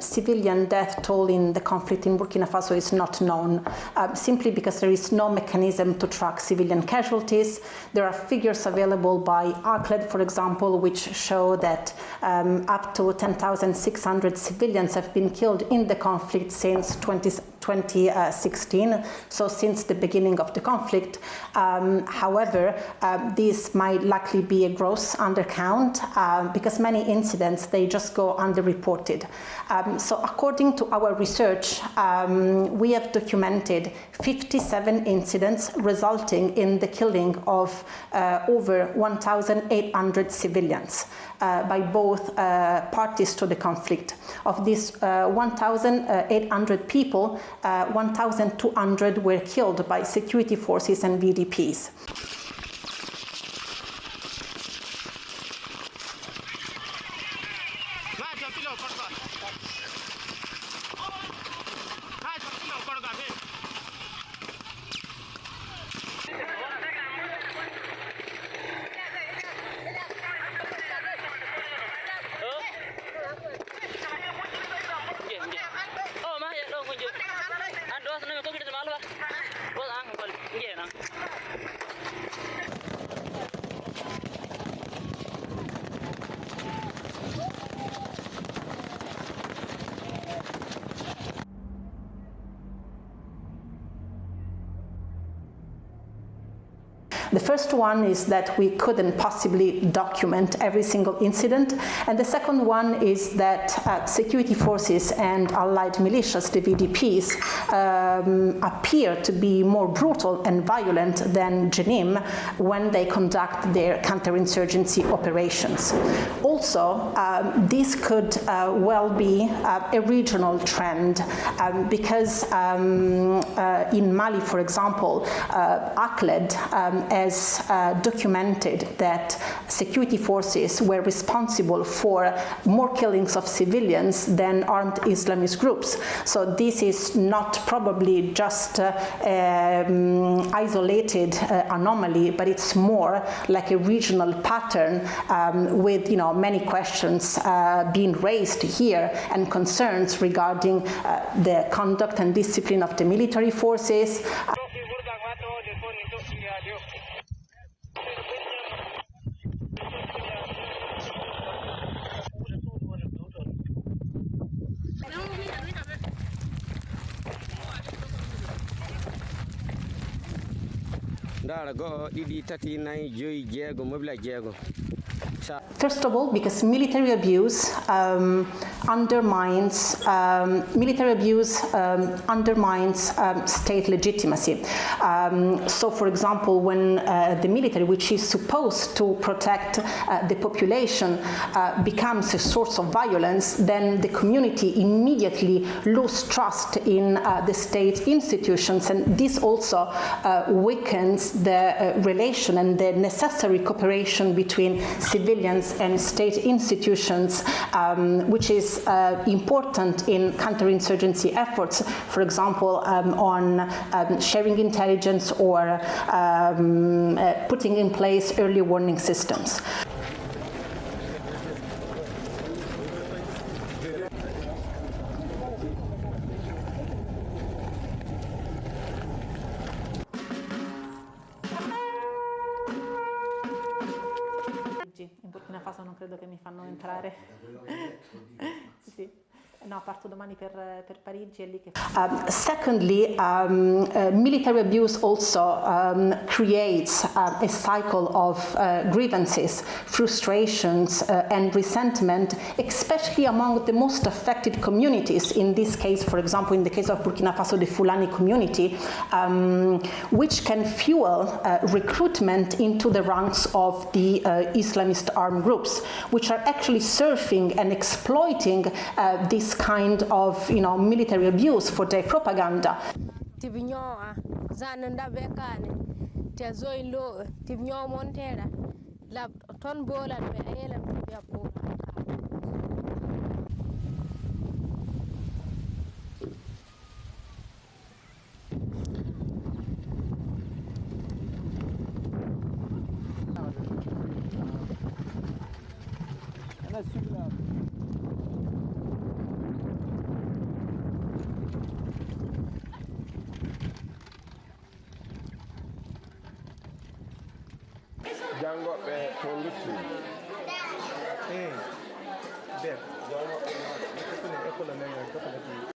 Civilian death toll in the conflict in Burkina Faso is not known, simply because there is no mechanism to track civilian casualties. There are figures available by ACLED, for example, which show that up to 10,600 civilians have been killed in the conflict since 2016, so since the beginning of the conflict. However, this might likely be a gross undercount because many incidents, they just go underreported. So according to our research, we have documented 57 incidents resulting in the killing of over 1,800 civilians by both parties to the conflict. Of these 1,800 people, 1,200 were killed by security forces and VDPs. The first one is that we couldn't possibly document every single incident, and the second one is that security forces and allied militias, the VDPs, appear to be more brutal and violent than JNIM when they conduct their counterinsurgency operations. Also, this could well be a regional trend because in Mali, for example, ACLED has documented that security forces were responsible for more killings of civilians than armed Islamist groups. So this is not probably just isolated anomaly, but it's more like a regional pattern with many questions being raised here and concerns regarding the conduct and discipline of the military forces. First of all, because military abuse undermines state legitimacy. So, for example, when the military, which is supposed to protect the population, becomes a source of violence, then the community immediately loses trust in the state institutions, and this also weakens the relation and the necessary cooperation between civilians and state institutions, which is important in counterinsurgency efforts, for example, on sharing intelligence or putting in place early warning systems. In Burkina Faso non credo che mi fanno entrare. Sì. No, parto domani per Parigi, è lì che... Secondly, military abuse also creates a cycle of grievances, frustrations, and resentment, especially among the most affected communities. In this case, for example, in the case of Burkina Faso, the Fulani community, which can fuel recruitment into the ranks of the Islamist armed groups, which are actually surfing and exploiting this kind of military abuse for their propaganda. policy. Eh, beh, già una piccola nella capacità